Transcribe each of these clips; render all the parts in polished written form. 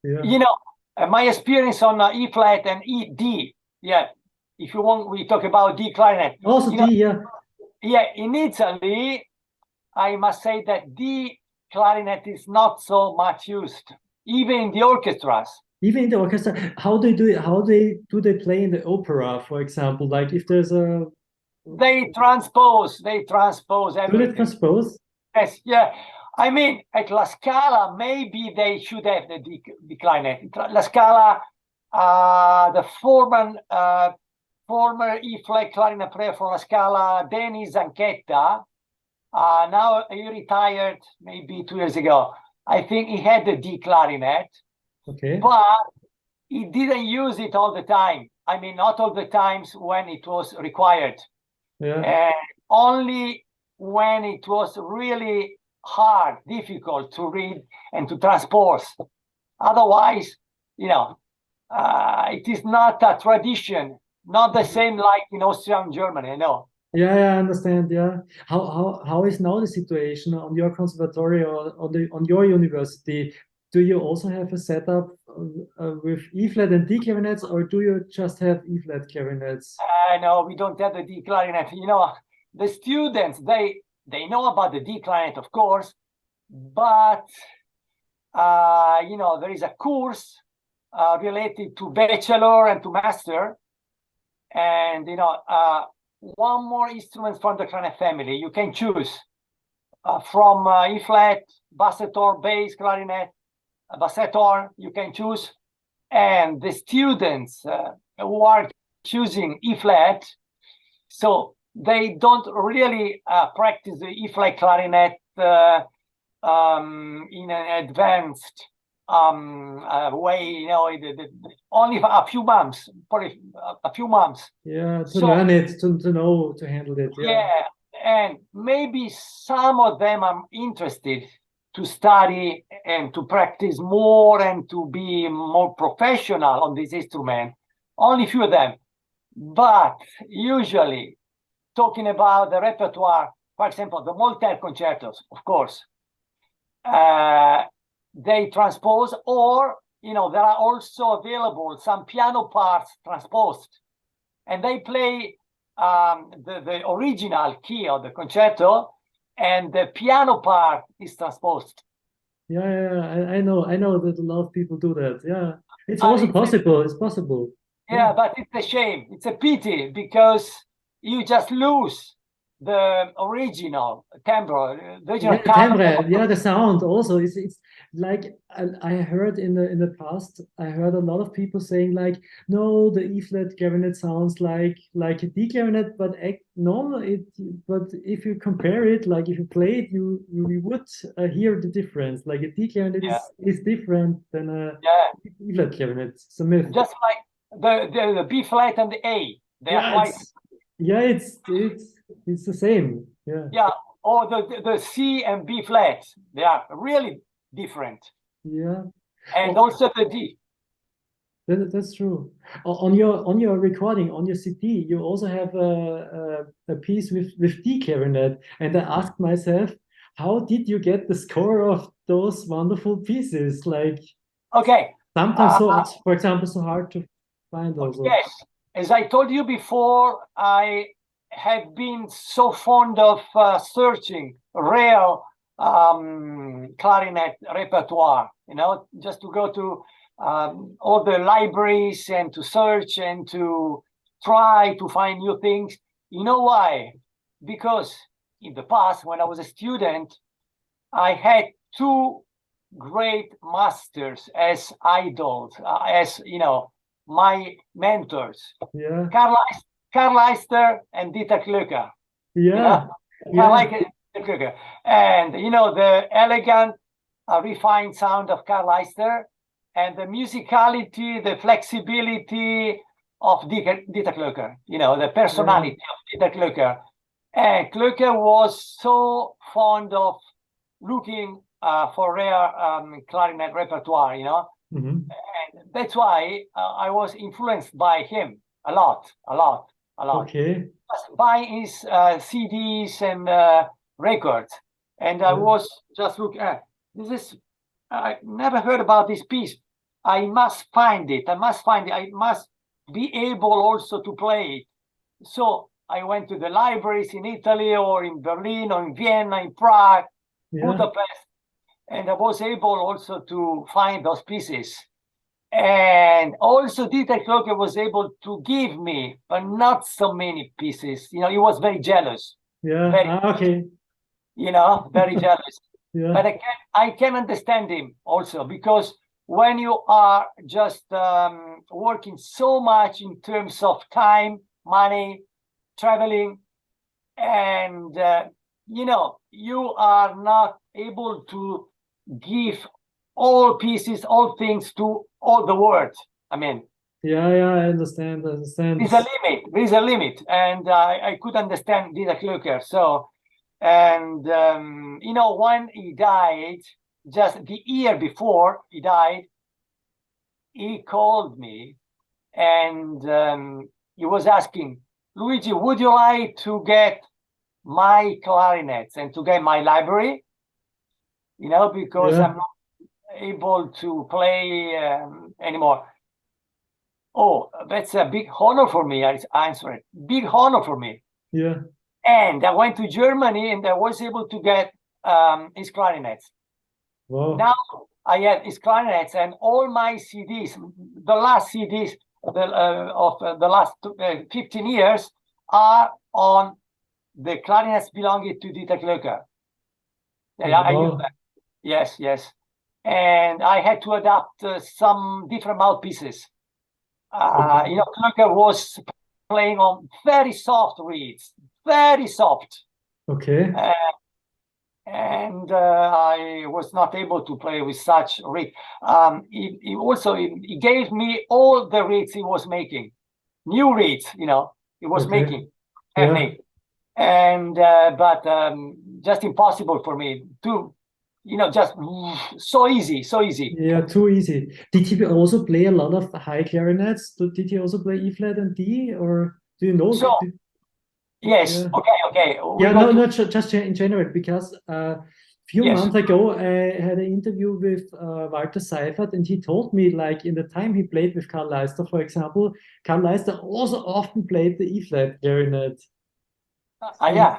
Yeah. You know, my experience on E flat and E D. Yeah, if you want, we talk about D clarinet. Also You D, know, yeah. yeah, in Italy, I must say that D clarinet is not so much used, even in the orchestras. Even in the orchestra, how they do it, how they play in the opera, for example? Like if there's a They transpose do they everything. transpose? Yes, yeah. I mean, at La Scala, maybe they should have the D clarinet. La Scala, the former E flat clarinet player from La Scala, Denis Zanchetta. Now he retired maybe 2 years ago. I think he had the D clarinet, Okay. but he didn't use it all the time. I mean, not all the times when it was required. Yeah. And only when it was really hard, difficult to read and to transpose. Otherwise, it is not a tradition, not the same like in Austria and Germany, Yeah, yeah, I understand. Yeah. How is now the situation on your conservatory or on your university? Do you also have a setup with E flat and D clarinets, or do you just have E flat clarinets? No, we don't have the D clarinet. The students, they know about the D clarinet, of course, but there is a course related to bachelor and to master, and one more instrument from the clarinet family. You can choose from E flat, bassettor, bass clarinet, bassettor. You can choose, and the students who are choosing E flat, so they don't really practice the E flat clarinet in an advanced way, only for a few months, Yeah, to So, learn it, to know, to handle it. Yeah. yeah, and maybe some of them are interested to study and to practice more and to be more professional on this instrument. Only few of them. But usually, talking about the repertoire, for example, the Voltaire concertos, of course, they transpose, or there are also available some piano parts transposed, and they play the original key of the concerto, and the piano part is transposed. Yeah, yeah, yeah. I know that a lot of people do that. Yeah, it's And also possible. It's possible. Yeah. yeah, but it's a shame. It's a pity because you just lose the original timbre, the original Yeah, the color. timbre, yeah, the sound also it's like I heard in the past, I heard a lot of people saying like, no, the E flat clarinet sounds like a D clarinet, but no, but if you compare it, like if you play it, you would hear the difference. Like a D clarinet Yeah, is different than a yeah. E flat clarinet. It's a myth. Just like the B flat and the A, they are Yeah, quite. it's the same. Yeah. Yeah, or the C and B flat, they are really different. Yeah. And also the D. That's true. On your recording, on your CD, you also have a piece with D clarinet, and I asked myself, how did you get the score of those wonderful pieces? Like Okay. sometimes so, for example, so hard to find also. Yes, as I told you before, I have been so fond of searching rare clarinet repertoire, just to go to all the libraries and to search and to try to find new things. You know why? Because in the past, when I was a student, I had two great masters as idols, as my mentors, Yeah, Karl Eister and Dieter Klöcker. yeah, I yeah, like Dieter Klöcker, and the elegant, refined sound of Karl Eister, and the musicality, the flexibility of Dieter Klöcker. The yeah, personality of Dieter Klöcker. And Klöcker was so fond of looking for rare clarinet repertoire, mhm. and that's why I was influenced by him a lot, a lot, a lot. Okay. Just buying his CDs and records, and I Yeah. was just looking at this is I never heard about this piece. I must find it. I must find it. I must be able also to play it. So I went to the libraries in Italy or in Berlin or in Vienna, in Prague, Budapest, and I was able also to find those pieces. And also Dieter Kloeke was able to give me, but not so many pieces. You know, he was very jealous. Yeah. Okay. You know, very jealous. Yeah. But I can understand him also, because when you are just working so much in terms of time, money, traveling, and you know, you are not able to give all pieces, all things to all the world. I mean, yeah, I understand. there's a limit. There is a limit, and I could understand Dieter Kloeke. So, and you know, when he died, just the year before he died, he called me, and he was asking, Luigi, would you like to get my clarinets and to get my library? You know, because I'm not able to play anymore. Oh, that's a big honor for me. I answered, big honor for me. Yeah. And I went to Germany and I was able to get his clarinets. Wow. Now I have his clarinets and all my CDs, the last CDs of the last 15 years are on the clarinets belonging to Dieter Kloeke. I use that. Yes, yes. And I had to adapt some different mouthpieces. You know, Kloeke was playing on very soft reeds, very soft. Okay. And I was not able to play with such reed. He also gave me all the reeds he was making, new reeds. You know, he was making, and but just impossible for me to. You know, just so easy, so easy. Yeah, too easy. Did he also play a lot of high clarinets? Did he also play E flat and D, or do you know? So, yes, okay. Yeah, no, just in general, because a few months ago I had an interview with Walter Seifert, and he told me, like, in the time he played with Karl Leister, for example, Karl Leister also often played the E flat clarinet.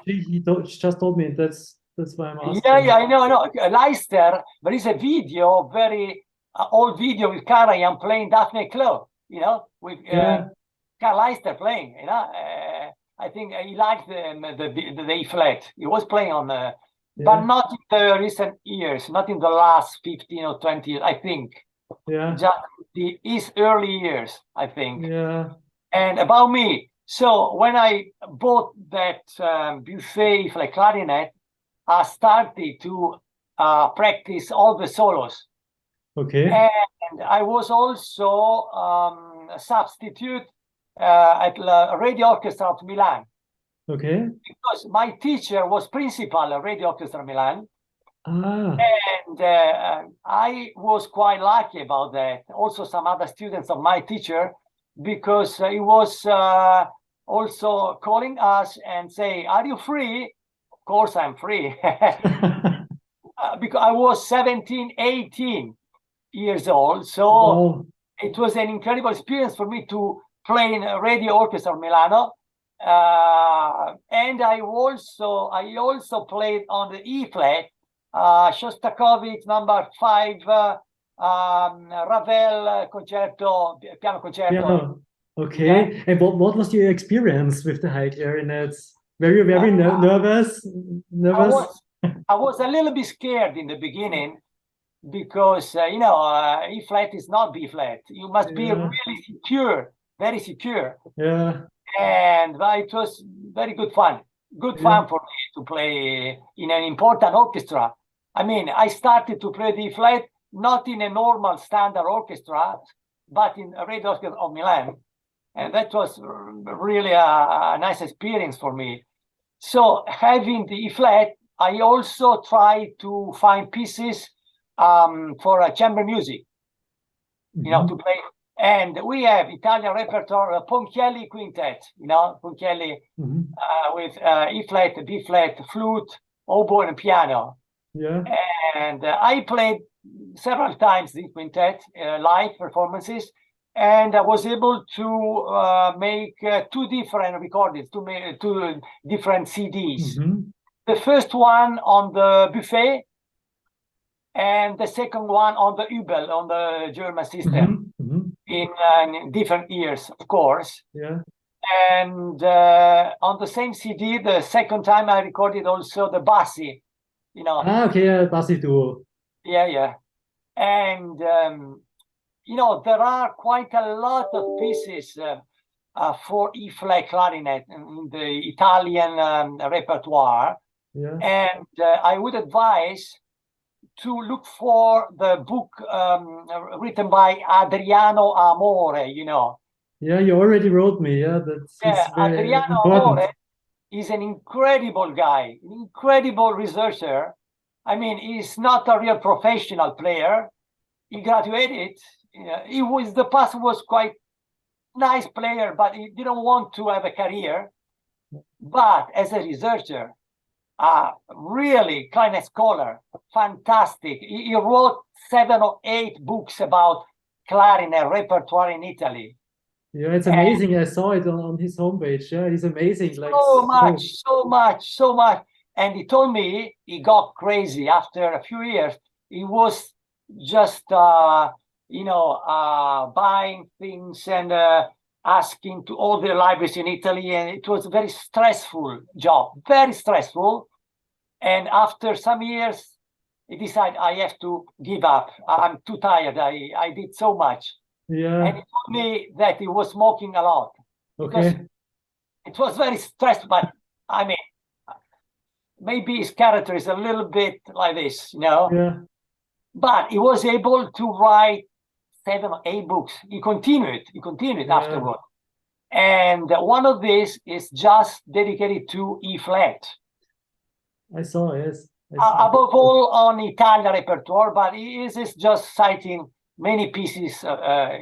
He just told me that's why I'm asking. Yeah, I know. Leister, there is a video, very old video with Karajan playing Daphne Klo, you know, with Karl Leister playing, you know. I think he liked the E flat. He was playing on the, but not in the recent years, not in the last 15 or 20 years, I think. Yeah. Just his early years, I think. Yeah. And about me, so when I bought that Buffet flat clarinet, I started to practice all the solos. Okay. And I was also a substitute at the Radio Orchestra of Milan. Okay. Because my teacher was principal at Radio Orchestra Milan. Ah. And I was quite lucky about that. Also some other students of my teacher, because he was also calling us and say, are you free? Of course I'm free. Because I was 17, 18 years old. So it was an incredible experience for me to play in a Radio Orchestra of Milano. And I also played on the E flat, Shostakovich number 5, Ravel concerto, piano concerto. Okay. Yeah. And what was your experience with the high clarinets? Were you very nervous? I was a little bit scared in the beginning because, you know, E flat is not B flat. You must be really secure, very secure. Yeah. And it was very good fun. Good fun for me to play in an important orchestra. I mean, I started to play the E flat not in a normal standard orchestra, but in a Radio Orchestra of Milan. And that was really a nice experience for me. So having the E flat, I also try to find pieces for chamber music, you know, to play. And we have Italian repertoire, Ponchielli quintet, you know, Ponchielli with E flat, B flat, flute, oboe, and piano. Yeah. And I played several times the quintet live performances, and I was able to make two different recordings, two different CDs. The first one on the buffet, and the second one on the Übel, on the German system, in different years, of course. Yeah. And on the same CD, the second time I recorded also the Bassi, you know. Ah, okay, yeah, Bassi duo. Yeah, yeah. And, you know, there are quite a lot of pieces for E-flat clarinet in the Italian repertoire. Yeah. And I would advise to look for the book written by Adriano Amore, you know. Yeah, you already wrote me. Yeah, that's very Adriano important. Amore is an incredible guy, an incredible researcher. I mean, he's not a real professional player. He graduated. He was the past was quite nice player, but he didn't want to have a career. But as a researcher, really clarinet scholar, fantastic. He wrote 7 or 8 books about clarinet repertoire in Italy. Yeah, it's amazing. I saw it on his homepage. Yeah, he's amazing. Like So much. And he told me he got crazy after a few years. He was just, you know, buying things and asking to all the libraries in Italy. And it was a very stressful job, very stressful. And after some years, he decided, I have to give up. I'm too tired. I did so much. Yeah. And he told me that he was smoking a lot. Okay. It was very stressful, but I mean, maybe his character is a little bit like this, you know? Yeah. But he was able to write 7 or 8 books. He continued afterward. And one of these is just dedicated to E-flat. I saw, yes. Above all on Italian repertoire, but he is just citing many pieces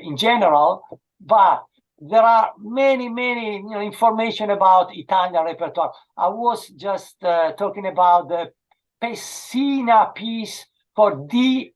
in general, but there are many information about Italian repertoire. I was just talking about the Pessina piece for D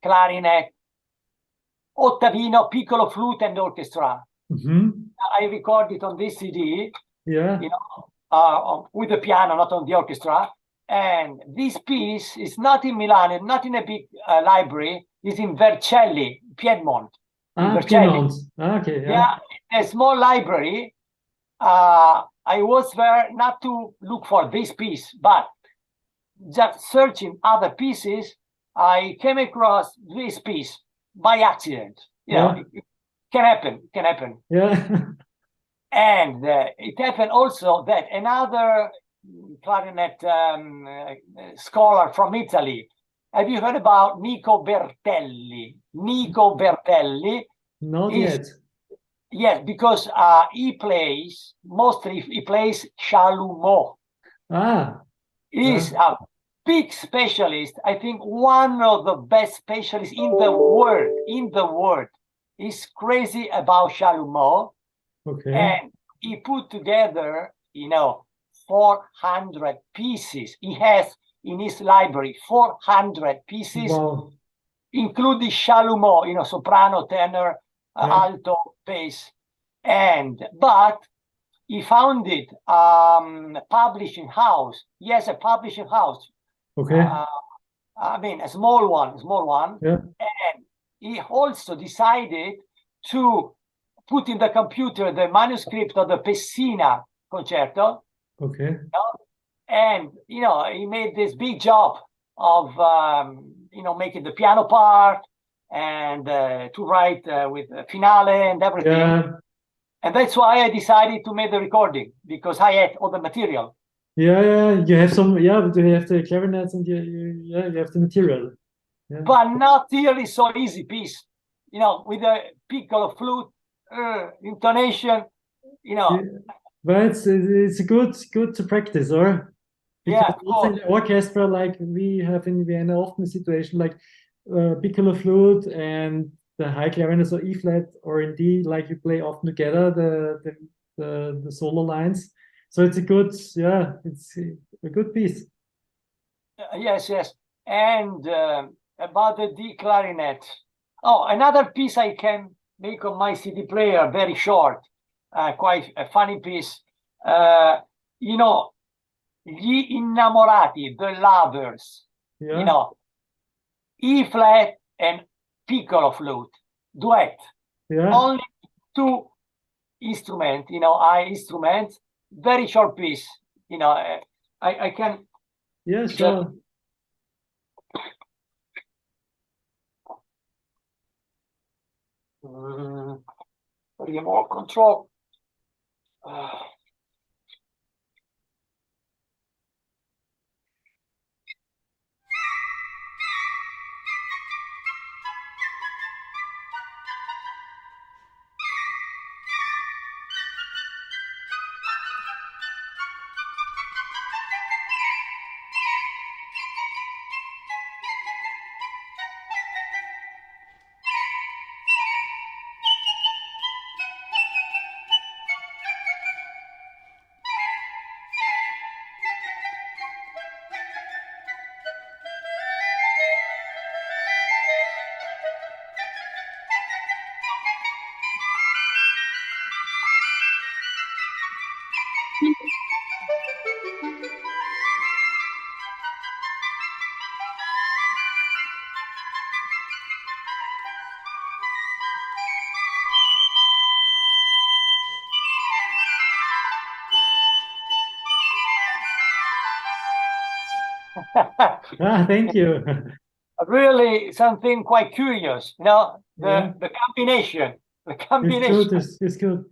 clarinet, ottavino, piccolo flute and orchestra. I recorded on this CD, you know, with the piano, not on the orchestra. And this piece is not in Milan, not in a big library. It's in Vercelli, Piedmont. Piedmont. Okay. Yeah, a small library. I was there not to look for this piece, but just searching other pieces, I came across this piece by accident. You know, it can happen. Yeah. And it happened also that another clarinet scholar from Italy. Have you heard about Nico Bertelli? Nico Bertelli. Not yet. Yes, because he plays chalumeau. He's a big specialist. I think one of the best specialists in the world. He's crazy about chalumeau. Okay. And he put together, you know, 400 pieces. He has in his library 400 pieces, including chalumeau, you know, soprano, tenor, alto, bass. But he founded publishing house. He has a publishing house. Okay. I mean, a small one. Yeah. And he also decided to put in the computer the manuscript of the Pessina concerto. Okay. You know? And, you know, he made this big job of, you know, making the piano part and to write with finale and everything. Yeah. And that's why I decided to make the recording, because I had all the material. Yeah. You have some, you have the clarinets and you have the material. Yeah. But not really so easy piece. You know, with a piccolo flute, intonation, you know. But it's good to practice, or because also in the orchestra, like we have in Vienna, often a situation like piccolo flute and the high clarinet, so E flat or in D, like you play often together the solo lines. So it's a good, it's a good piece. Yes, and about the D clarinet. Oh, another piece I can make on my CD player, very short, quite a funny piece. You know, gli innamorati, the lovers. Yeah. You know, E flat and piccolo flute, duet. Yeah. Only two instruments, you know, eye instruments, very short piece. You know, I can. Yeah, sure. Remote control. Thank you. Really something quite curious, you know, Yeah. the combination, It's good. It's good.